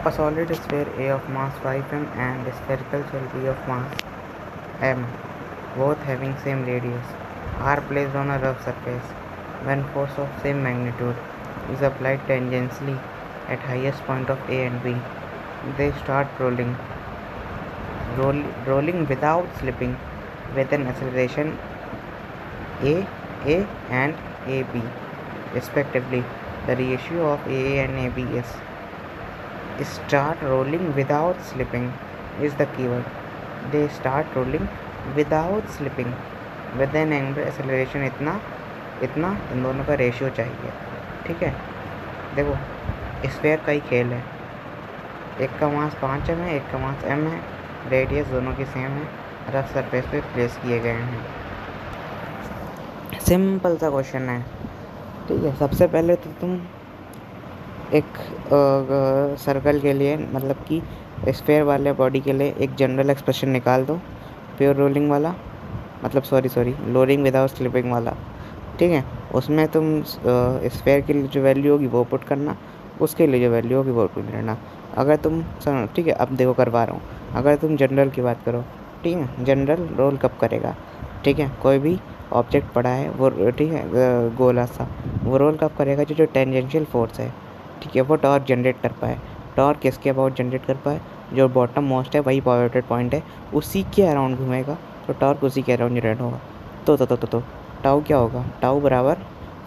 A solid sphere A of mass 5m and a spherical shell B of mass m, both having same radius, are placed on a rough surface. When force of same magnitude is applied tangentially at highest point of A and B, they start rolling without slipping with an acceleration a and ab respectively. The ratio of a and ab is start rolling without slipping is the keyword. They start rolling without slipping with an angular acceleration इतना इन दोनों का ratio चाहिए। ठीक है, देखो sphere का ही खेल है, एक का मास 5m है, एक का मास m है, रेडियस दोनों की सेम है, रफ सरफेस पे प्लेस किए गए हैं। सिंपल सा क्वेश्चन है। ठीक है, सबसे पहले तो तुम एक सर्कल के लिए मतलब कि स्फीयर वाले बॉडी के लिए एक जनरल एक्सप्रेशन निकाल दो, प्योर रोलिंग वाला, मतलब सॉरी लोडिंग विदाउट स्लिपिंग वाला। ठीक है, उसमें तुम स्फीयर के लिए जो वैल्यू होगी वो पुट करना, उसके लिए जो वैल्यू होगी वो पुट करना। अगर तुम ठीक है, अब देखो करवा रहा हूँ, अगर तुम जनरल की बात करो, ठीक है, जनरल रोल कब करेगा? ठीक है, कोई भी ऑब्जेक्ट पड़ा है वो, ठीक है, गोला सा, वो रोल कब करेगा? जो टेंजेंशियल फोर्स है, ठीक है, वो टॉर्क जनरेट कर पाए। टॉर्क किसके अबाउट जनरेट कर पाए? जो बॉटम मोस्ट है वही पाइवोटेड पॉइंट है, उसी के अराउंड घूमेगा, तो टॉर्क उसी के अराउंड जनरेट होगा। तो टाउ क्या होगा? टाउ बराबर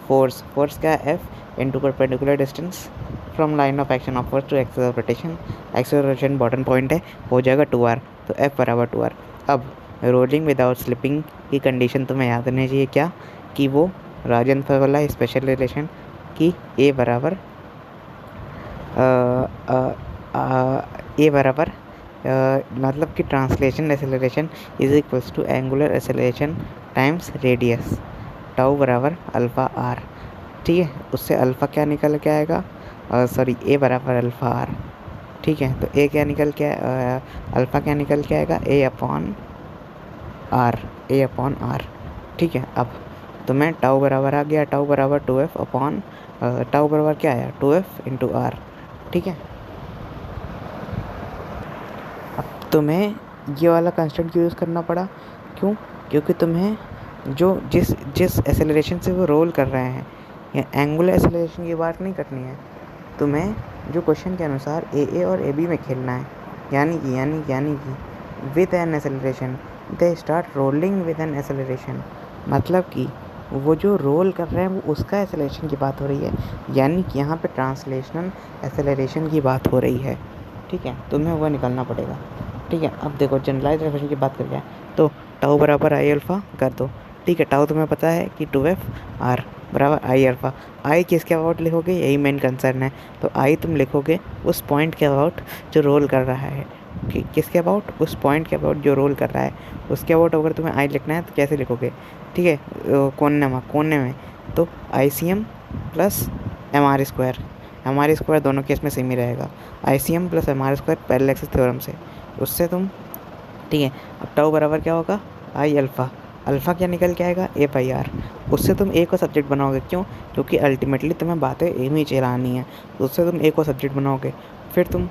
फोर्स क्या है? F into perpendicular distance from line of action ऑफवर्ड to axis of rotation. Axis of rotation bottom point है, हो जाएगा 2r, तो एफ बराबर 2r। अब रोलिंग विदाउट स्लिपिंग की कंडीशन तुम्हें याद रहनी चाहिए क्या? कि वो राजन वाला स्पेशल रिलेशन कि ए बराबर मतलब कि translation acceleration is equals to angular acceleration times radius, tau बराबर अल्फ़ा आर। ठीक है, उससे अल्फ़ा क्या निकल के आएगा? ए बराबर अल्फ़ा आर। ठीक है, तो ए क्या निकल के अल्फ़ा क्या निकल के आएगा? ए अपॉन आर। ठीक है, अब तुम्हें टाउ बराबर आ गया, टाउ बराबर 2f अपॉन टाउ बराबर क्या आया? 2f into are. ठीक है, अब तुम्हें ये वाला कंस्टेंट यूज़ करना पड़ा, क्यों? क्योंकि तुम्हें जो जिस एक्सेलरेशन से वो रोल कर रहे हैं, या एंगुलर एक्सेलरेशन की बात नहीं करनी है, तुम्हें जो क्वेश्चन के अनुसार ए और ए बी में खेलना है, यानी कि with an acceleration they start rolling with an acceleration, मतलब कि वो जो रोल कर रहे हैं वो उसका एक्सेलरेशन की बात हो रही है, यानी कि यहाँ पे ट्रांसलेशनल एक्सेलरेशन की बात हो रही है। ठीक है, तुम्हें वो निकालना पड़ेगा। ठीक है, अब देखो जनरलाइज एक्सप्रेशन की बात करके तो टाउ बराबर आई अल्फ़ा कर दो। ठीक है, टाउ तुम्हें पता है कि 2f आर बराबर आई अल्फ़ा। आई किसके अबाउट लिखोगे? यही मेन कंसर्न है, तो आई तुम लिखोगे उस पॉइंट के अबाउट जो रोल कर रहा है। किसके अबाउट? उस पॉइंट के अबाउट जो रोल कर रहा है, उसके अबाउट अगर तुम्हें आई लिखना है तो कैसे लिखोगे? ठीक है, कोने में तो ICM प्लस MR² दोनों केस में सेम ही रहेगा। ICM plus MR² parallel axis theorem से, उससे तुम, ठीक है, अब टाउ बराबर क्या होगा? आई अल्फ़ा क्या निकल के आएगा? ए पाई आर। उससे तुम ए को सब्जेक्ट बनाओगे, क्यों? क्योंकि अल्टीमेटली तुम्हें बातें ए में ही चलानी है, तो उससे तुम ए को सब्जेक्ट बनाओगे, फिर तुम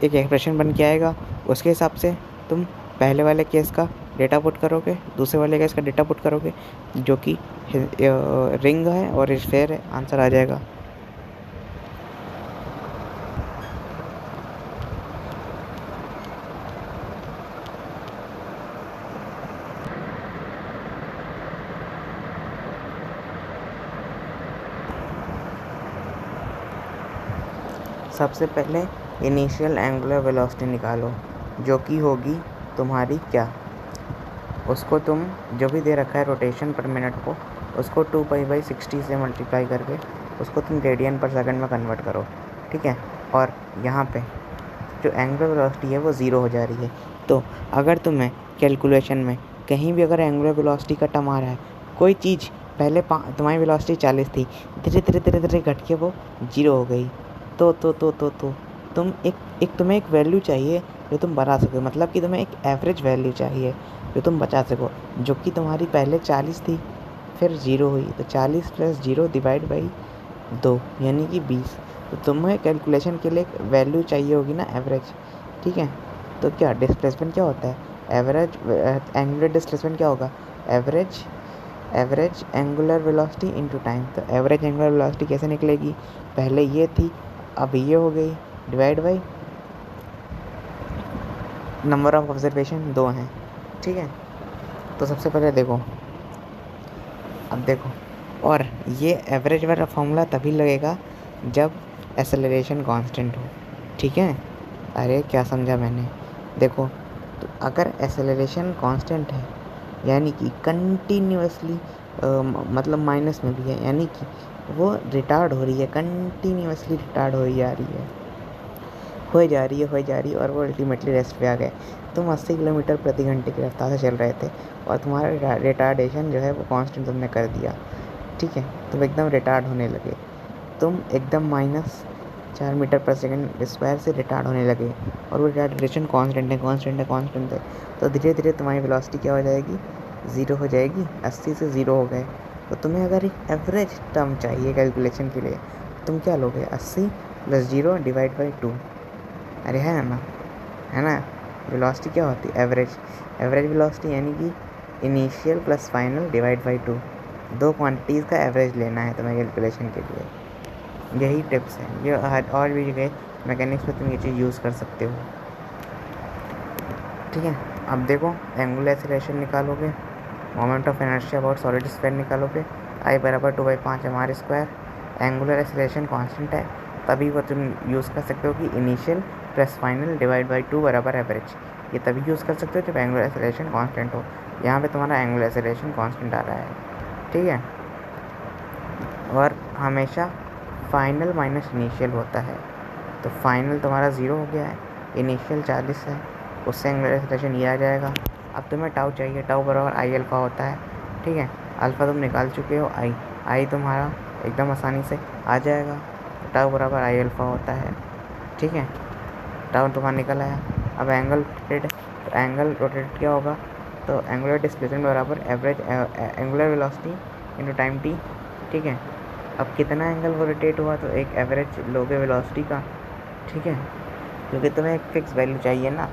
एक एक्सप्रेशन बन के आएगा, उसके हिसाब से तुम पहले वाले केस का डेटा पुट करोगे, दूसरे वाले केस का डेटा पुट करोगे, जो कि रिंग है और स्फीयर है, आंसर आ जाएगा। सबसे पहले इनिशियल एंगुलर वेलोसिटी निकालो, जो कि होगी तुम्हारी क्या? उसको तुम जो भी दे रखा है रोटेशन पर मिनट को, उसको 2π/60 से मल्टीप्लाई करके उसको तुम रेडियन पर सेकंड में कन्वर्ट करो। ठीक है, और यहाँ पे जो एंगुलर वेलोसिटी है वो 0 हो जा रही है। तो अगर तुम्हें कैलकुलेशन में कहीं भी अगर एंगुलर वेलोसिटी का टर्म आ रहा है, कोई चीज़ पहले तुम्हारी वेलोसिटी 40 थी, धीरे धीरे घट के वो 0 हो गई, तो तुम तुम्हें एक वैल्यू चाहिए जो तुम बना सको, मतलब कि तुम्हें एक एवरेज वैल्यू चाहिए जो तुम बचा सको, जो कि तुम्हारी पहले 40 थी फिर 0 हुई, तो 40 + 0 डिवाइड बाई 2 यानी कि 20। तो तुम्हें कैलकुलेशन के लिए एक वैल्यू चाहिए होगी ना, एवरेज, ठीक है। तो क्या डिस्प्लेसमेंट क्या होता है, एवरेज एंगुलर डिस्प्लेसमेंट क्या होगा, average average angular velocity into time. तो एवरेज एंगुलर वेलोसिटी कैसे निकलेगी, पहले ये थी अब ये हो गई, divide by number of observation 2 हैं, ठीक है। तो सबसे पहले देखो, अब देखो, और ये एवरेज वाला फॉर्मूला तभी लगेगा जब एक्सेलरेशन कांस्टेंट हो, ठीक है। अरे क्या समझा मैंने, देखो, तो अगर एक्सेलरेशन कांस्टेंट है यानी कि कंटिन्यूसली मतलब माइनस में भी है, यानी कि वो रिटार्ड हो रही है, कंटिन्यूसली रिटार्ड हो जा रही है, हो जा रही है और वो अल्टीमेटली रेस्ट पे आ गए। तुम 80 किलोमीटर प्रति घंटे की रफ्तार से चल रहे थे और तुम्हारा रिटार्डेशन जो है वो कांस्टेंट तुमने कर दिया, ठीक है। तुम एकदम रिटार्ड होने लगे, तुम एकदम -4 मीटर/सेकंड स्क्वायर से रिटार्ड होने लगे और वो रिटार्डेशन कांस्टेंट है। तो धीरे धीरे तुम्हारी वेलोसिटी क्या हो जाएगी, 0 हो जाएगी, 80 से 0 हो गए। तो तुम्हें अगर एक एवरेज टर्म चाहिए कैलकुलेशन के लिए, तुम क्या लोगे, 80 + 0 डिवाइड बाई 2। अरे है ना, है ना। वेलोसिटी क्या होती है, एवरेज वेलोसिटी यानी कि initial plus final divide by 2। दो क्वांटिटीज़ का एवरेज लेना है तुम्हें कैलकुलेशन के लिए। यही टिप्स हैं, ये और भी जगह मैकेनिक्स में तुम ये चीज़ यूज़ कर सकते हो, ठीक है। अब देखो, एंगुलर एक्सेलरेशन निकालोगे, moment of inertia about solid sphere निकालोगे, I = 2/5 mr²। Angular acceleration constant है, तभी वो तुम यूज़ कर सकते हो कि initial plus final divide by 2 बराबर एवरेज। ये तभी यूज़ कर सकते हो जब एंगुलर एक्सेलरेशन कांस्टेंट हो। यहाँ पे तुम्हारा एंगुलर एक्सेलरेशन कांस्टेंट आ रहा है, ठीक है। और हमेशा फाइनल माइनस इनिशियल होता है, तो फाइनल तुम्हारा 0 हो गया है, इनिशियल 40 है, उससे एंगुलर एक्सेलरेशन ये आ जाएगा। अब तुम्हें टाउ चाहिए, टाउ बराबर आई अल्फ़ा होता है, ठीक है। अल्फ़ा तुम निकाल चुके हो, आई तुम्हारा एकदम आसानी से आ जाएगा, तो टाउ बराबर आई अल्फ़ा होता है, ठीक है। टाउ तुम्हारा निकल आया। अब एंगल रोटेटेड क्या होगा, तो एंगुलर डिस्प्लेसमेंट बराबर average angular velocity into time t, ठीक है। अब कितना एंगल वो रोटेट हुआ, तो एक एवरेज लोगे वेलोसिटी का, ठीक है, क्योंकि तुम्हें एक फिक्स वैल्यू चाहिए ना।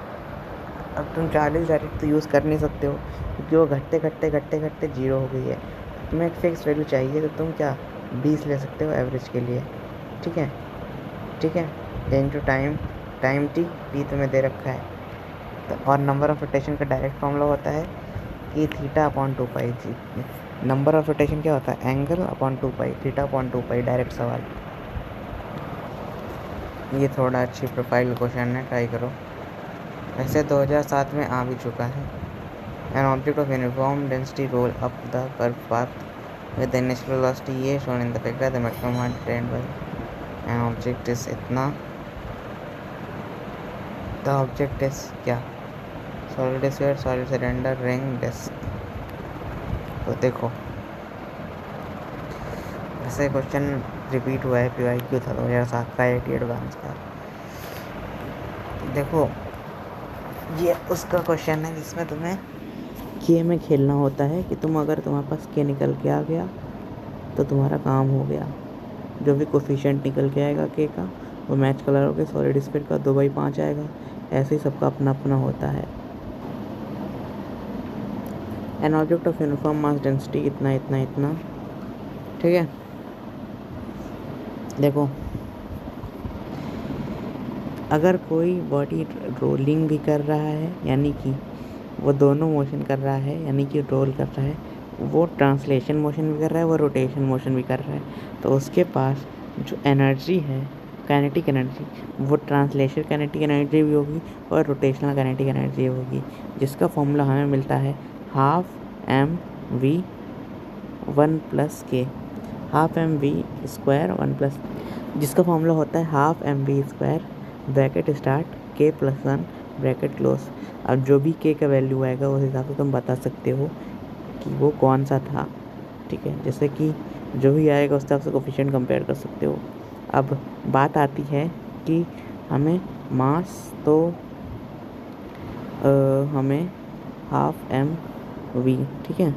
अब तुम 40 डायरेक्ट तो यूज़ कर नहीं सकते हो, क्योंकि वो घटते 0 हो गई है। तुम्हें एक फिक्स वैल्यू चाहिए, तो तुम क्या 20 ले सकते हो एवरेज के लिए, ठीक है, ठीक है। इनटू टाइम टी तुम्हें दे रखा है। तो और नंबर ऑफ रोटेशन का डायरेक्ट फॉर्मूला होता है कि θ/2π। नंबर ऑफ रोटेशन क्या होता है, एंगल/2π, θ/2π, डायरेक्ट सवाल। ये थोड़ा अच्छी प्रोफाइल क्वेश्चन है, ट्राई करो। वैसे 2007 में आ भी चुका है। An object of uniform density roll up the curve path with the initial velocity ये shown in the figure, the maximum height attained by an object is इतना। द ऑब्जेक्ट इज क्या, solid sphere, solid cylinder, ring, disc. तो देखो, वैसे question repeat हुआ है, PYQ था 2007 का, IIT एडवांस का। देखो, ये उसका क्वेश्चन है जिसमें तुम्हें के में खेलना होता है कि अगर तुम्हारे पास के निकल के आ गया तो तुम्हारा काम हो गया। जो भी कोफिशिएंट निकल के आएगा के का, वो मैच कलर हो गया। सॉलिड स्फीयर का 2/5 आएगा। ऐसे ही सबका अपना अपना होता है। An object of uniform mass density इतना इतना इतना, ठीक है। देखो, अगर कोई बॉडी रोलिंग भी कर रहा है, यानी कि वो दोनों मोशन कर रहा है, यानी कि रोल कर रहा है, वो ट्रांसलेशन मोशन भी कर रहा है, वो रोटेशन मोशन भी कर रहा है, तो उसके पास जो एनर्जी है, काइनेटिक एनर्जी, वो ट्रांसलेशन काइनेटिक एनर्जी भी होगी और रोटेशनल काइनेटिक एनर्जी होगी, जिसका फॉर्मूला हमें मिलता है 12mv1 + k, 12mv² 1 +, जिसका फॉर्मूला होता है 12mv² bracket start k + 1 bracket close. अब जो भी के का वैल्यू आएगा उस हिसाब से तुम बता सकते हो कि वो कौन सा था, ठीक है। जैसे कि जो भी आएगा उस हिसाब से कोफिशिएंट कंपेयर कर सकते हो। अब बात आती है कि हमें मास, तो हमें 12mv, ठीक है।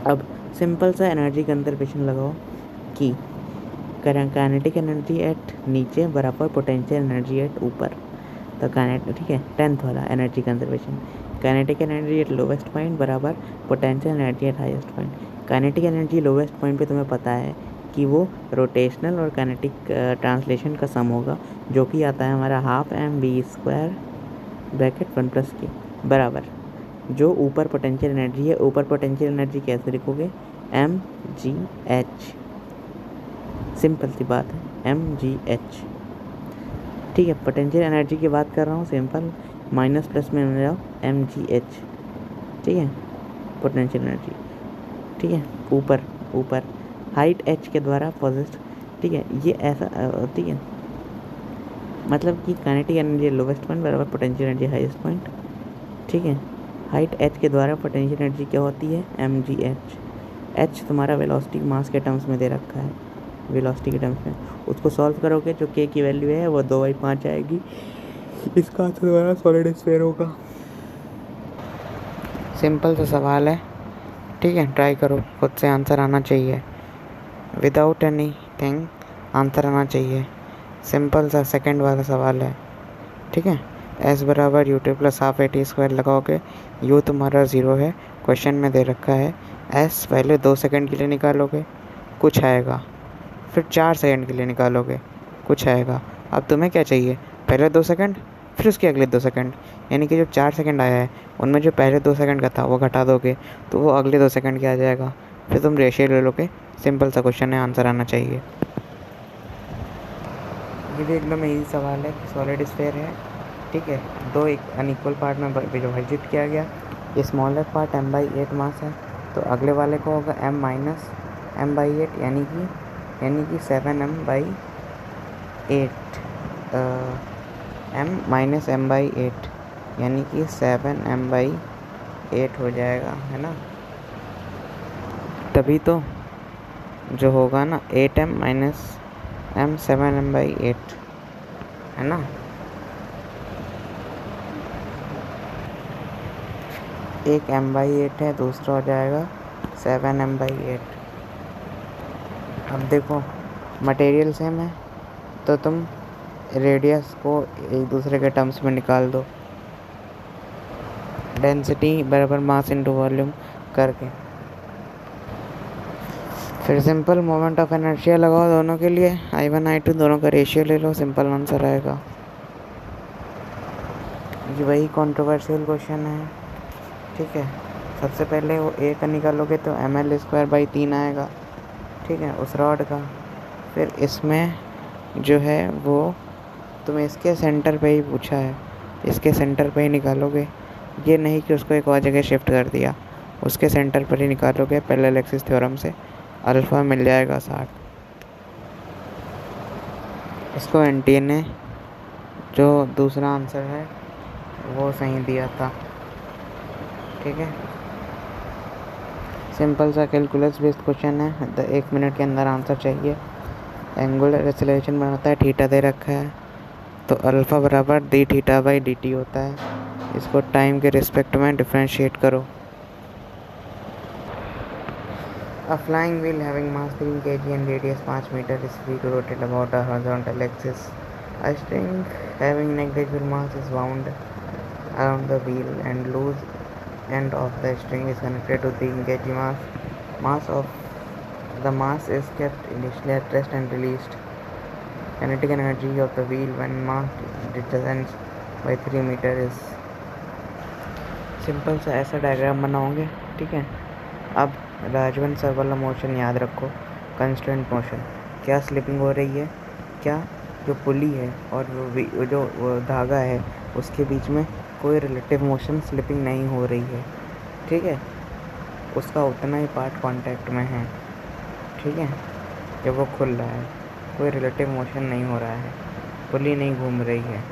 अब सिंपल सा एनर्जी कंजर्वेशन लगाओ कि काइनेटिक एनर्जी एट नीचे बराबर पोटेंशियल एनर्जी एट ऊपर। तो ठीक है, 10th वाला energy conservation. Kinetic energy at lowest point बराबर potential energy at highest point. Kinetic energy lowest point पे तुम्हें पता है कि वो रोटेशनल और काइनेटिक ट्रांसलेशन का सम होगा, जो कि आता है हमारा ½ mv² ब्रैकेट 1+k बराबर जो ऊपर पोटेंशियल एनर्जी है। ऊपर पोटेंशियल एनर्जी कैसे लिखोगे? mgh। सिंपल सी बात है, mgh। ठीक है, पोटेंशियल एनर्जी की बात कर रहा हूँ, सिंपल माइनस प्लस में मिल जाओ mgh। ठीक है, पोटेंशियल एनर्जी। ठीक है, ऊपर हाइट h के द्वारा पॉजिट। ठीक है, ये ऐसा ठीक है, मतलब कि काइनेटिक एनर्जी लोवेस्ट पॉइंट बराबर पोटेंशियल एनर्जी हाईएस्ट पॉइंट। ठीक है, हाइट h के द्वारा पोटेंशियल एनर्जी क्या होती है? mgh। h तुम्हारा वेलोसिटी मास के टर्म्स में दे रखा है, वेलोसिटी के टर्म्स में। उसको सॉल्व करोगे जो k की वैल्यू है वो 2/5 आएगी। इसका आंसर तुम्हारा सॉलिड स्फीयर होगा। सिंपल सा सवाल है, ठीक है, ट्राई करो, खुद से आंसर आना चाहिए, विदाउट एनीथिंग आंसर आना चाहिए। सिंपल सा सेकंड वाला सवाल है, ठीक है। s बराबर ut प्लस हाफ at² लगाओगे, u तुम्हारा 0 है, क्वेश्चन में दे रखा है। s पहले 2 सेकंड के लिए निकालोगे, कुछ आएगा, फिर 4 सेकंड के लिए निकालोगे, कुछ आएगा। अब तुम्हें क्या चाहिए? पहले 2 सेकंड, फिर उसके अगले 2 सेकंड, यानी कि जो 4 सेकंड आया है उनमें जो पहले 2 सेकंड का था वो घटा दोगे तो वो अगले 2 सेकंड के आ जाएगा, फिर तुम रेशियो ले लोगे। सिंपल सा क्वेश्चन है, आंसर आना चाहिए। ये भी एकदम ईजी सवाल है कि सॉलिड स्फीयर है, ठीक है, 2 अनइक्वल पार्ट में विभाजित किया गया। ये स्मॉलर पार्ट m/8 मास है, तो अगले वाले को होगा m माइनस m/8 यानी कि 7m/8 m माइनस m/8 यानी कि 7m/8 हो जाएगा, है ना। तभी तो जो होगा ना 8m माइनस m 7m/8, है ना। एक m/8 है, दूसरा हो जाएगा 7m/8। अब देखो मटेरियल सेम है तो तुम रेडियस को एक दूसरे के टर्म्स में निकाल दो, डेंसिटी बराबर मास इनटू वॉल्यूम करके। फिर सिंपल मोमेंट ऑफ इनर्शिया लगाओ दोनों के लिए, I1 I2 दोनों का रेशियो ले लो, सिंपल आंसर आएगा। ये वही कंट्रोवर्शियल क्वेश्चन है, ठीक है। सबसे पहले वो a का निकालोगे तो ml²/3 आएगा, ठीक है, उस रॉड का। फिर इसमें जो है वो तुम्हें इसके सेंटर पे ही पूछा है, इसके सेंटर पे ही निकालोगे, ये नहीं कि उसको एक और जगह शिफ्ट कर दिया, उसके सेंटर पर ही निकालोगे पैरेलल एक्सिस थ्योरम से, अल्फ़ा मिल जाएगा 60। इसको एनटीए ने जो दूसरा आंसर है वो सही दिया था, ठीक है। सिंपल सा कैलकुलस बेस्ड क्वेश्चन है, 1 मिनट के अंदर आंसर चाहिए। एंगुलर एक्सेलरेशन बनाता है, थीटा दे रखा है, तो अल्फ़ा बराबर d(θ/dt) होता है। इसको टाइम के रिस्पेक्ट में डिफ्रेंशिएट करो। A flying wheel having mass 3 kg and radius 5 meter is free to rotate about a horizontal axis. A string having negligible mass is wound around the wheel and loose end of the string is connected to the engaging mass of the mass is kept initially at rest and released. Kinetic energy of the wheel when mass descends by 3 meter is। Simple सा ऐसा diagram बनाओगे, ठीक है। अब राजवंश sir वाला motion याद रखो, कंस्टेंट मोशन। क्या स्लिपिंग हो रही है? क्या जो पुली है और वो धागा है उसके बीच में कोई रिलेटिव मोशन स्लिपिंग नहीं हो रही है, ठीक है, उसका उतना ही पार्ट कांटेक्ट में है, ठीक है। जब वो खुल रहा है कोई रिलेटिव मोशन नहीं हो रहा है, पुली नहीं घूम रही है,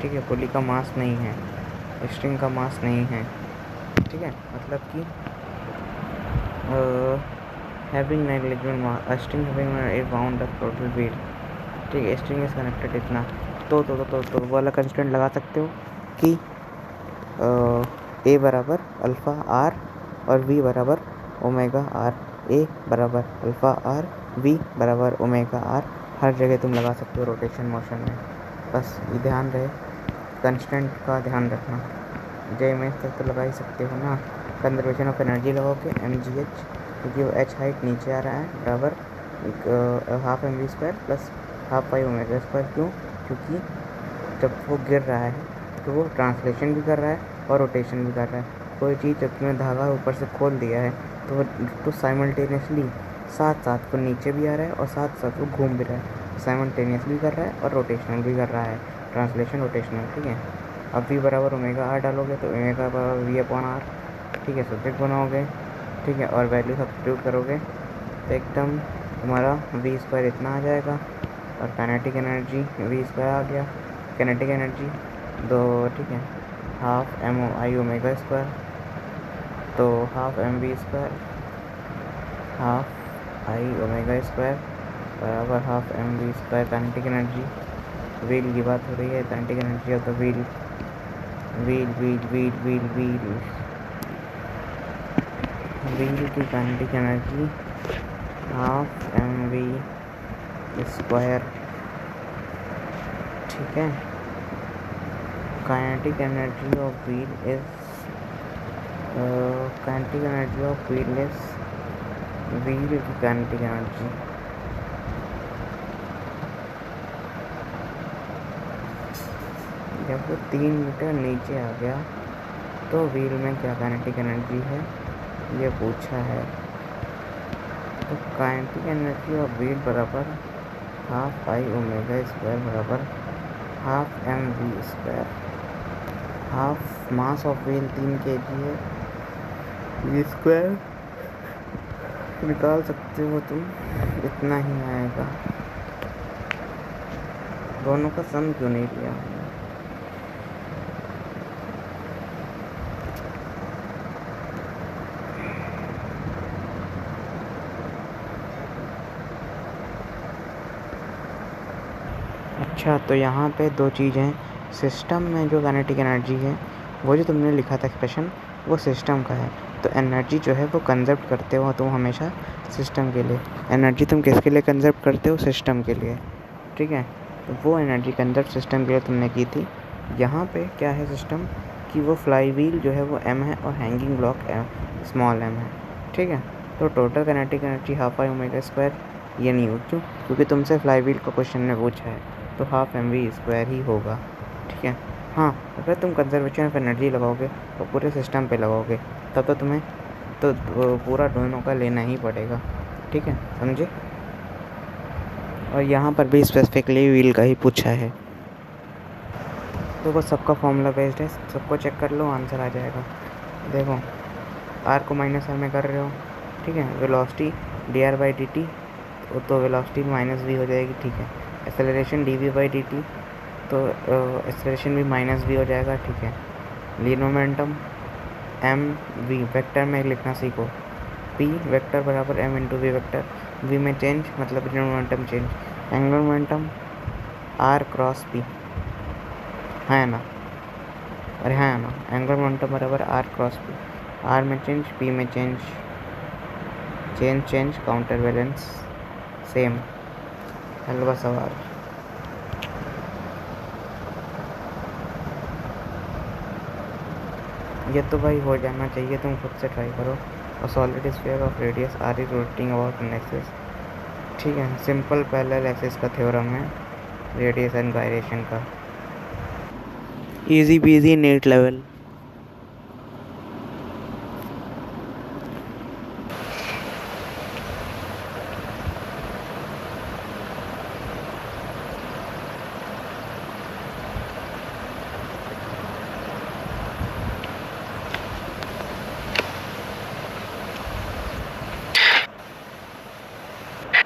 ठीक है, पुली का मास नहीं है, स्ट्रिंग का मास नहीं है, ठीक है। मतलब कि having negligible mass, a string having a wound up total wheel, ठीक है, स्ट्रिंग इज कनेक्टेड इतना, तो वाला कंस्टेंट लगा सकते हो कि a बराबर अल्फ़ा r और v बराबर ओमेगा r। a बराबर अल्फ़ा r v बराबर ओमेगा आर, हर जगह तुम लगा सकते हो रोटेशन मोशन में, बस ये ध्यान रहे, कंस्टेंट का ध्यान रखना। जे में तक तो लगा ही सकते हो ना। कंजर्वेशन ऑफ एनर्जी लगाओगे mgh, क्योंकि वो h हाइट नीचे आ रहा है, बराबर हाफ mv² प्लस हाफ पाई ओमेगा स्क्वायर। क्यों? क्योंकि जब वो गिर रहा है तो वो ट्रांसलेशन भी कर रहा है और रोटेशन भी कर रहा है। कोई चीज़ जब तुमने धागा ऊपर से खोल दिया है तो वो तो साइमल्टेनियसली साथ साथ वो नीचे भी आ रहा है और साथ साथ वो घूम भी रहा है, साइमल्टेनियसली कर रहा है और रोटेशनल भी कर रहा है, ट्रांसलेशन रोटेशनल। ठीक है, अब v बराबर ओमेगा आर डालोगे तो ओमेगा बराबर v अपॉन आर। ठीक है, सब्जेक्ट बनाओगे, ठीक है, और वैल्यू सब्स्टिट्यूट करोगे तो एकदम तुम्हारा v² इतना आ जाएगा और काइनेटिक एनर्जी v² आ गया। काइनेटिक एनर्जी दो, ठीक है, half M I omega square, तो half mv², half I omega square बराबर half mv²। Kinetic energy, wheel की बात हो रही है, kinetic energy of the wheel, wheel wheel wheel wheel wheel wheel की काइनेटिक एनर्जी हाफ mv²। ठीक है, kinetic energy of wheel is kinetic energy of wheel is wheel की kinetic energy जब वो 3 मीटर नीचे आ गया तो व्हील में क्या काइनेटिक एनर्जी है ये पूछा है। तो काइनेटिक एनर्जी ऑफ व्हील बराबर हाफ आई ओमेगा स्क्वायर बराबर half mv²। Half mass of wheel 3 kg है, v² निकाल सकते हो तुम, इतना ही आएगा। दोनों का सम क्यों नहीं लिया? अच्छा, तो यहाँ पे दो चीज़ें, सिस्टम में जो काइनेटिक एनर्जी है वो जो तुमने लिखा था एक्सप्रेशन वो सिस्टम का है, तो एनर्जी जो है वो कंजर्व करते हो तुम हमेशा सिस्टम के लिए। एनर्जी तुम किसके लिए कंजर्व करते हो? सिस्टम के लिए। ठीक है, तो वो एनर्जी कंजर्व सिस्टम के लिए तुमने की थी। यहाँ पे क्या है सिस्टम कि वो फ्लाई व्हील जो है वो m है और हैंगिंग ब्लॉक स्मॉल m है। ठीक है, तो total kinetic energy half I omega square ये नहीं हो, क्यों? क्योंकि तुमसे फ्लाई व्हील का क्वेश्चन ने पूछा है, तो हाफ mv² ही होगा। ठीक है, हाँ, अगर तुम कंजर्वेशन ऑफ एनर्जी लगाओगे तो पूरे सिस्टम पे लगाओगे तब तो तुम्हें तो पूरा दोनों का लेना ही पड़ेगा। ठीक है, समझे? और यहाँ पर भी स्पेसिफिकली व्हील का ही पूछा है, तो वो सबका फॉर्मूला बेस्ड है, सबको चेक कर लो, आंसर आ जाएगा। देखो, आर को माइनस आर में कर रहे हो, ठीक है, वेलोसिटी dr/dt, तो वेलोसिटी माइनस v हो जाएगी। ठीक है, एक्सेलरेशन dv/dt, तो एक्सेलरेशन भी माइनस v हो जाएगा। ठीक है, लीनियर मोमेंटम mv वेक्टर में लिखना सीखो, p वेक्टर बराबर m into v vector, v में चेंज मतलब linear momentum change, angular momentum r cross p है ना, अरे है ना, एंगुलर मोमेंटम बराबर r क्रॉस p, r में चेंज, p में change, change counter balance same. हलवा सवाल। ये तो भाई हो जाना चाहिए, तुम खुद से ट्राई करो। और solid sphere of radius r is rotating about an axis. ठीक है, सिंपल पैरेलल एक्सिस का थ्योरम है रेडियस एंड गायरेशन का, easy PG net level.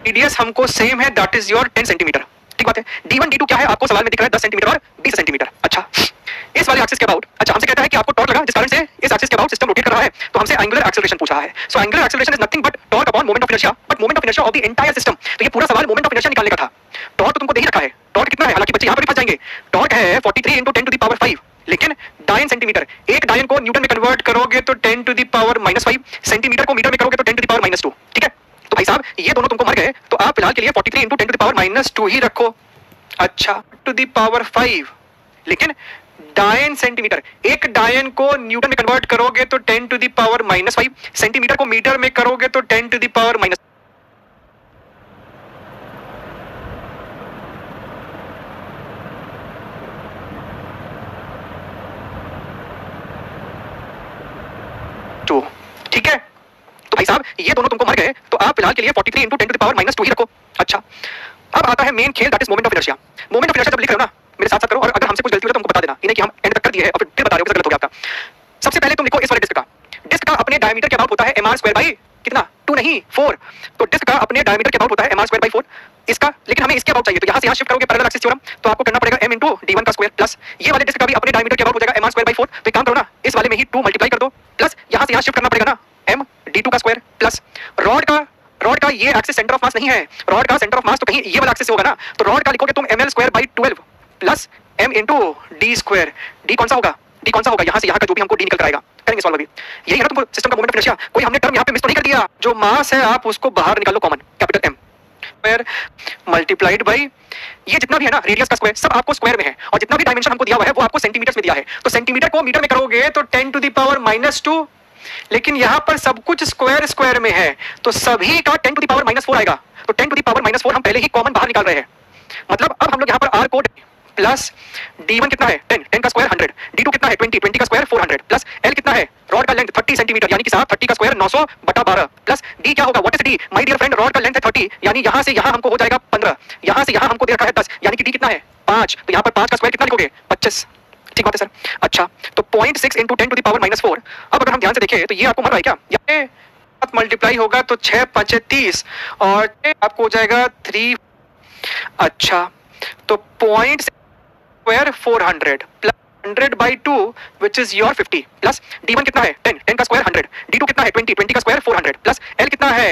Radius हमको सेम है, दैट इज योर 10 सेंटीमीटर। ठीक बात है। d1 d2 क्या है आपको सवाल में दिख रहा है 10 सेंटीमीटर और 20 सेंटीमीटर। अच्छा, इस वाले एक्सिस के अबाउट, अच्छा हमसे कहता है कि आपको टॉर्क लगा जिस कारण से इस एक्सिस के अबाउट सिस्टम रोटेट कर रहा है, तो हमसे एंगुलर एक्सेलरेशन पूछा है। So angular acceleration is nothing but torque upon moment of inertia, but moment of inertia of the entire system. तो ये पूरा सवाल मोमेंट ऑफ इनर्शिया निकालने का था। टॉर्क तो तुमको दे ही रखा है, टॉर्क कितना है, हालांकि बच्चे यहां पर भी फंस जाएंगे। टॉर्क है 43 × 10⁵, लेकिन डायन सेंटीमीटर, एक डायन को न्यूटन में कन्वर्ट करोगे तो 10⁻⁻5, सेंटीमीटर को मीटर में करोगे तो 10⁻⁻2। ठीक है, तो भाई साहब ये दोनों तुमको मर गए, तो आप फिलहाल के लिए 43 इंटू 10 टू द पावर -2 ही रखो। अच्छा, टू द पावर 5, लेकिन डायन सेंटीमीटर, एक डायन को न्यूटन में कन्वर्ट करोगे तो 10 टू द पावर -5, सेंटीमीटर को मीटर में करोगे तो 10 टू द पावर -2। ठीक है, तो भाई साहब ये दोनों तुमको मर गए, तो आप फिलहाल के लिए 43 इंटू 10 टू द पावर -2 ही रखो। अच्छा, अब आता है मेन खेल, that is moment of inertia. Moment of inertia जब लिख रहे हो ना, मेरे साथ साथ करो, और अगर हमसे कुछ गलती हो तो हमको बता देना, इन्हें कि हम एंड तक कर दिए है और फिर बता रहे हो कि गलत हो गया आपका। सबसे पहले तुम लिखो इस वाले डिस्क का अपने डायमीटर के अबाउट होता है mr² बाई कितना 2 नहीं 4, तो डिस्क का अपने डायमीटर के अबाउट होता है mr² बाई 4 इसका, लेकिन हमें इसके अबाउट चाहिए, तो यहां से यहां शिफ्ट करोगे पैरेलल एक्सिस थ्योरम, तो आपको करना पड़ेगा m इंटू d1 का स्क्वायर प्लस ये वाले डिस्क का भी अपने डायमीटर के अबाउट हो जाएगा mr² बाई 4, तो एक काम करो ना, इस वाले में ही 2 मल्टीप्लाई कर दो, प्लस यहां से यहां शिफ्ट करना पड़ेगा ना m d2 का स्क्वायर प्लस रॉड का ये एक्सिस सेंटर ऑफ मास नहीं है, रॉड का सेंटर ऑफ मास तो कहीं ये वाला एक्सिस से होगा ना, तो रॉड का लिखोगे तुम ml² by 12 plus m into d square. d कौन सा होगा, d कौन सा होगा, यहां से यहां का जो भी हमको d निकल कर आएगा, करेंगे सॉल्व अभी। यही है ना तुमको सिस्टम का मोमेंट ऑफ इनर्शिया, कोई हमने टर्म यहां पे मिस तो नहीं कर दिया, जो मास है आप उसको बाहर निकाल लो common, capital M square multiplied by ये जितना भी है ना रेडियस का स्क्वायर, सब आपको स्क्वायर में है, और जितना भी डायमेंशन हमको दिया हुआ है वो आपको सेंटीमीटर्स में दिया है, तो सेंटीमीटर को मीटर में करोगे तो 10 टू द पावर -2, लेकिन यहां पर सब कुछ स्क्वायर स्क्वायर में है, तो सभी का 10 टू द पावर -4 आएगा, तो 10 टू द पावर -4 हम पहले ही कॉमन बाहर निकाल रहे हैं, मतलब अब हम लोग यहां पर r कोड प्लस d1 कितना है 10, 10 का स्क्वायर 100, d2 कितना है 20, 20 का स्क्वायर 400 प्लस l कितना है रॉड का लेंथ 30 सेंटीमीटर, यानी कि साहब 30 का स्क्वायर 900 बटा 12 प्लस d क्या होगा, what is d my dear friend, rod का लेंथ है 30, यानी यहां से यहां हमको हो जाएगा 15, यहां से यहां हमको दे रखा है 10, यानी कि d कितना है 5, तो यहां पर 5 का स्क्वायर कितना लिखोगे 25। ठीक बात है सर। अच्छा, तो 0.6 इंटू 10 टू द पावर -4, अब अगर हम ध्यान से देखें तो ये आपको मर रहा है क्या, ये मल्टीप्लाई होगा तो 6 5 30 और आपको हो जाएगा 3। अच्छा, तो point square 400 plus 100 by 2 which is your 50 plus d1 कितना है 10, 10 का स्क्वायर 100, d2 कितना है 20, 20 का स्क्वायर 400 प्लस l कितना है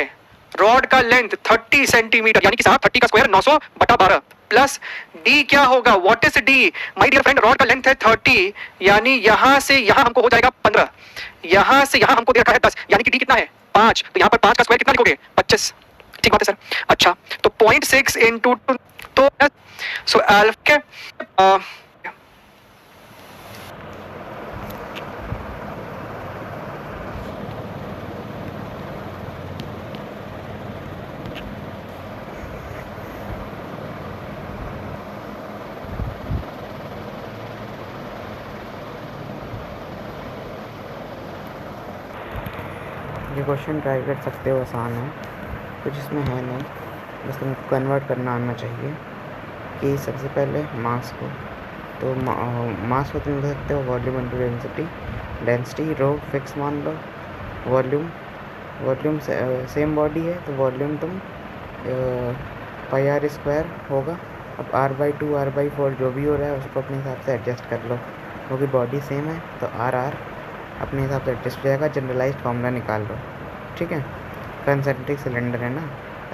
रॉड का लेंथ 30 सेंटीमीटर, यानी कि साहब 30 का स्क्वायर 900 बटा 12 प्लस d क्या होगा, what is d my dear friend, rod का लेंथ है 30, यानी यहां से यहां हमको हो जाएगा 15, यहां से यहां हमको दे रखा है 10, यानी कि d कितना है 5, तो यहां पर 5 का स्क्वायर कितना लिखोगे 25। ठीक बात है सर। अच्छा, तो 0.6 इंटू तो सो अल्फा ये क्वेश्चन ट्राई कर सकते हो, आसान है, कुछ इसमें है नहीं, बस तुमको कन्वर्ट करना आना चाहिए कि सबसे पहले मास को, तो मास को तुम लिख सकते हो volume into density, density rho fix मान लो, वॉल्यूम सेम बॉडी है तो वॉल्यूम तुम पाई आर स्क्वायर होगा, अब r/2 r/4 जो भी हो रहा है उसको अपने हिसाब से एडजस्ट कर लो, क्योंकि बॉडी सेम है तो r अपने हिसाब से एडजस्ट हो जाएगा, जनरलाइज्ड फार्मूला निकाल लो। ठीक है, कंसेंट्रिक सिलेंडर है ना,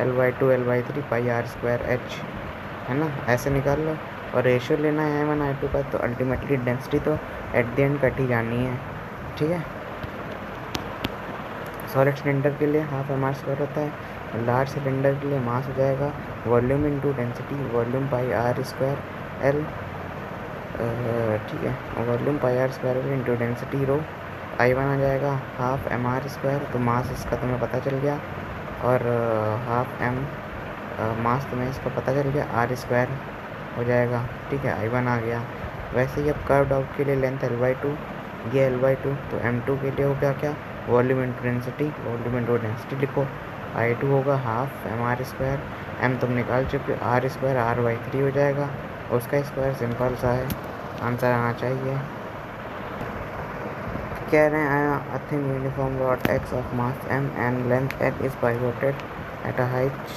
l/2 l/3 पाई r स्क्वायर h है ना, ऐसे निकाल लो, और रेशियो लेना है I1 I2 का, तो अल्टीमेटली डेंसिटी तो एट द एंड कट ही जानी है। ठीक है, सॉलिड सिलेंडर के लिए हाफ mr² होता है, लार्ज सिलेंडर के लिए मास हो जाएगा volume into density, volume pi r square l, ठीक है, volume pi r square l into density rho, I1 आ जाएगा हाफ mr², तो मास इसका तुम्हें पता चल गया, और हाफ m मास तुम्हें इसका पता चल गया, r² हो जाएगा। ठीक है, I1 आ गया। वैसे ही अब कर्व्ड आउट के लिए लेंथ l/2, ये l/2, तो m2 के लिए हो गया क्या, volume into density, volume into density लिखो, I2 होगा हाफ mr², m तुम निकाल चुके, r² r/3 हो जाएगा, उसका स्क्वायर सिंपल सा है, आंसर आना चाहिए। कह रहे हैं a thin uniform rod x of mass m and length l is pivoted at a height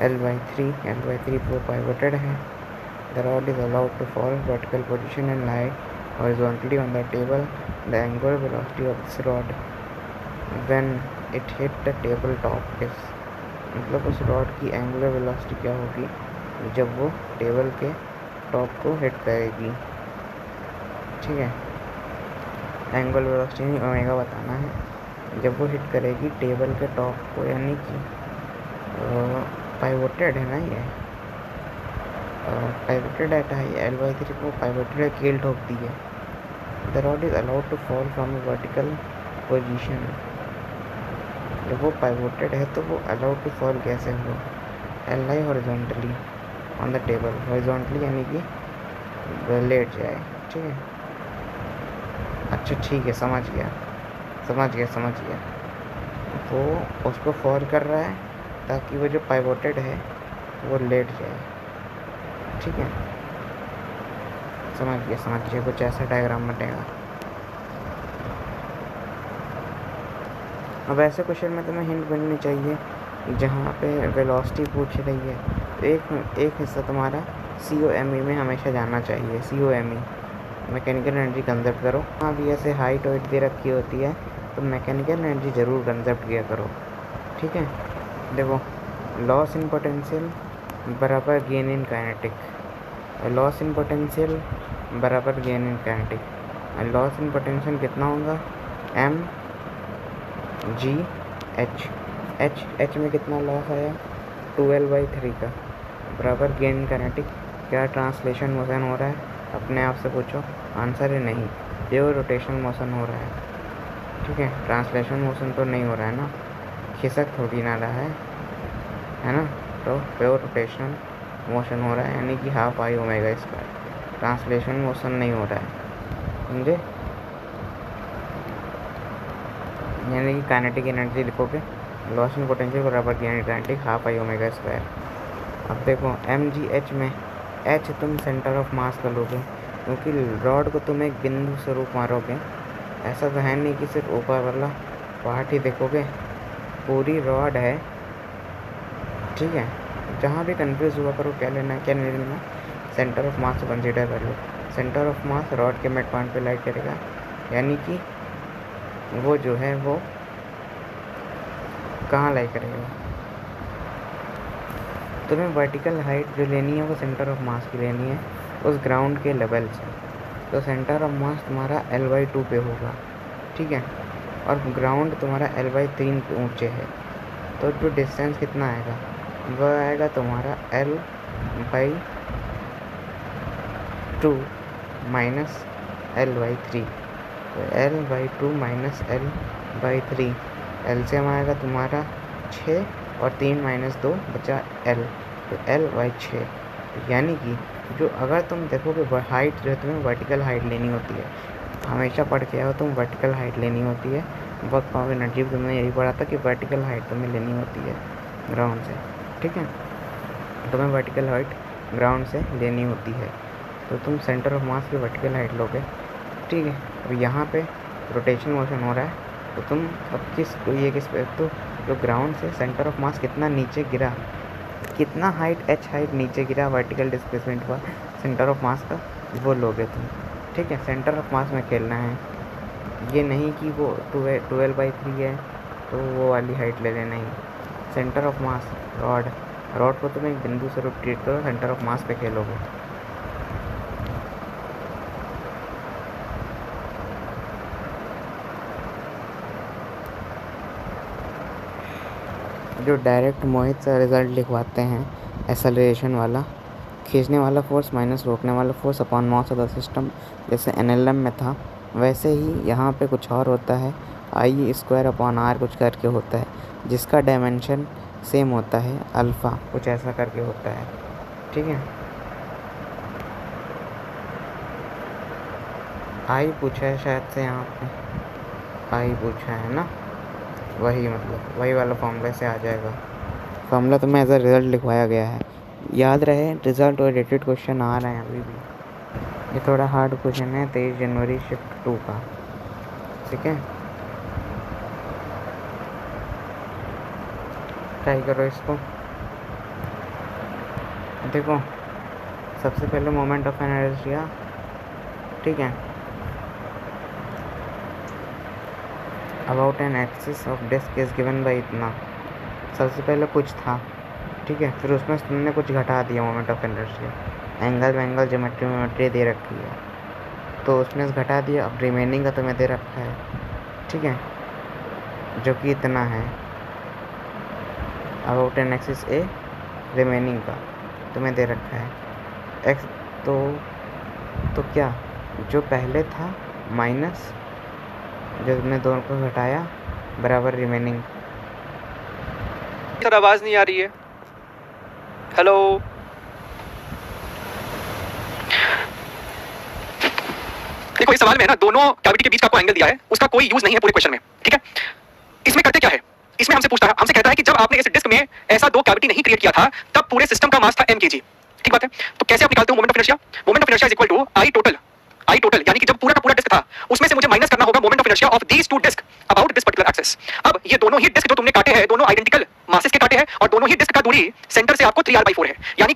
l/3 वो pivoted है, the rod is allowed to fall vertical position and lie horizontally on the table, the angular velocity of this rod when it hit the table top is, मतलब उस rod की angular velocity क्या होगी जब वो table के top को hit करेगी। ठीक है, एंगुलर वेलोसिटी ओमेगा बताना है, जब वो हिट करेगी टेबल के टॉप को, यानी कि पाइवोटेड है ना ये, पाइवोटेड एट हाई L/3 को पाइवोटेड कील ठोकती है। The rod is allowed to fall from a vertical position. जब वो पाइवोटेड है तो वो अलाउड टू फॉल कैसे हो? Lie horizontally on the table, horizontally यानी कि लेट जाए, ठीक है। अच्छा ठीक है, समझ गया। वो उसको फॉल कर रहा है ताकि वो जो पाइवोटेड है वो लेट जाए, ठीक है। समझ गया, कुछ ऐसा डायग्राम बनेगा। अब ऐसे क्वेश्चन में तुम्हें हिंट बननी चाहिए जहाँ पे वेलोसिटी पूछ रही है, तो एक हिस्सा तुम्हारा COME में हमेशा जाना चाहिए। COME मैकेनिकल एनर्जी कंजर्व करो। हाँ भी ऐसे हाइट वाइट दे रखी होती है तो मैकेनिकल एनर्जी ज़रूर कंजर्व किया करो, ठीक है। देखो, लॉस इन पोटेंशियल बराबर gain in kinetic, loss in potential बराबर gain in kinetic. Loss in potential कितना होगा? mgh में कितना लॉस आया? 12/3 का, बराबर गेन इन काइनेटिक। क्या ट्रांसलेशन मोशन हो रहा है? अपने आप से पूछो, आंसर है नहीं, प्योर रोटेशनल मोशन हो रहा है, ठीक है। ट्रांसलेशन मोशन तो नहीं हो रहा है ना, खिसक थोड़ी ना रहा है ना, तो प्योर रोटेशनल मोशन हो रहा है, यानी कि ½ I⍵²। ट्रांसलेशन मोशन नहीं हो रहा है, समझे। यानी कि काइनेटिक एनर्जी लिखोगे लॉस इन पोटेंशियल बराबर गेन इन काइनेटिक ½ I⍵²। अब देखो mgh में h तुम सेंटर ऑफ मास का लोगे, क्योंकि रॉड को तुम एक बिंदु स्वरूप मारोगे। ऐसा तो है नहीं कि सिर्फ ऊपर वाला पार्ट ही देखोगे, पूरी रॉड है, ठीक है। जहाँ भी कंफ्यूज हुआ करो क्या लेना है क्या नहीं लेना, सेंटर ऑफ मास को कंसीडर कर लो। सेंटर ऑफ मास रॉड के मिड पॉइंट पे लाइट करेगा, यानी कि वो जो है वो कहाँ लाइट करेगा। तुम्हें वर्टिकल हाइट जो लेनी है वो सेंटर ऑफ मास की लेनी है उस ग्राउंड के लेवल से। तो सेंटर ऑफ मास तुम्हारा L/2 पे होगा, ठीक है, और ग्राउंड तुम्हारा L/3 पे ऊँचे है। तो जो डिस्टेंस कितना आएगा वह आएगा तुम्हारा L/2 माइनस L/3। तो L/2 माइनस L/3, LCM आएगा तुम्हारा 6 और 3 माइनस 2 बचा L, तो L/6। यानी कि जो अगर तुम देखोगे हाइट जो है तुम्हें वर्टिकल हाइट लेनी होती है, हमेशा पढ़ के आओ तुम वर्टिकल हाइट लेनी होती है। वर्क ऑफ एनर्जी तुमने यही पढ़ा था कि वर्टिकल हाइट तुम्हें लेनी होती है ग्राउंड से, ठीक है। तुम्हें वर्टिकल हाइट ग्राउंड से लेनी होती है, तो तुम सेंटर ऑफ मास की वर्टिकल हाइट लोगे, ठीक है। अब यहाँ पे रोटेशन मोशन हो रहा है, तो तुम अब किस पे, तो जो ग्राउंड से सेंटर ऑफ मास कितना नीचे गिरा, कितना हाइट h हाइट नीचे गिरा वर्टिकल डिस्प्लेसमेंट हुआ सेंटर ऑफ मास का, वो लोगे तुम, ठीक है। सेंटर ऑफ मास में खेलना है, ये नहीं कि वो 12/3 है तो वो वाली हाइट ले लेना ही। सेंटर ऑफ मास रॉड को तुम एक बिंदु से ट्रीट करो, सेंटर ऑफ मास पे खेलोगे। जो डायरेक्ट मोहित सा रिजल्ट लिखवाते हैं एक्सेलरेशन वाला, खींचने वाला फोर्स माइनस रोकने वाला force upon mass of the system, जैसे NLM में था वैसे ही यहाँ पे कुछ और होता है, I² कुछ करके होता है, जिसका डायमेंशन सेम होता है अल्फ़ा, कुछ ऐसा करके होता है, ठीक है। I पूछा है शायद से, यहाँ पे I पूछा है ना, वही मतलब वही वाला फॉर्मूला से आ जाएगा। फॉर्मूला तो मैं एज अ रिज़ल्ट लिखवाया गया है, याद रहे। रिज़ल्ट ओरिएंटेड क्वेश्चन आ रहे हैं अभी भी। ये थोड़ा हार्ड क्वेश्चन है 23 जनवरी शिफ्ट 2 का, ठीक है। ट्राई करो इसको। देखो सबसे पहले मोमेंट ऑफ इनर्शिया, ठीक है, about an axis of disc is given by इतना। सबसे पहले कुछ था, ठीक है, फिर उसमें तुमने कुछ घटा दिया moment of inertia, angle geometry दे रखी है तो उसमें से घटा दिया। अब रिमेनिंग का तुम्हें दे रखा है, ठीक है, जो कि इतना है। About an axis A remaining का तुम्हें दे रखा है एक्स। तो क्या जो पहले था माइनस जो तुमने दोनों को घटाया बराबर रिमेनिंग। सर आवाज नहीं आ रही है, हेलो। देखो इस सवाल में है ना, दोनों कैविटी के बीच का आपको एंगल दिया है, उसका कोई यूज नहीं है पूरे क्वेश्चन में, ठीक है। इसमें करते क्या है, इसमें हमसे पूछता है, हमसे कहता है कि जब आपने इस डिस्क में ऐसा दो कैविटी नहीं क्रिएट किया था तब पूरे सिस्टम का मास था m kg, ठीक बात है। तो कैसे आप निकालते हो moment of inertia? Moment of inertia is equal to I total, यानी कि जब पूरा का पूरा डिस्क था उसमें से मुझे माइनस करना होगा moment of inertia of these two disc about this particular axis. अब ये दोनों ही डिस्क जो तुमने काटे हैं दोनों आइडेंटिकल मासेस के काटे हैं और दोनों ही डिस्क का दूरी सेंटर से आपको 3r/4 है, यानी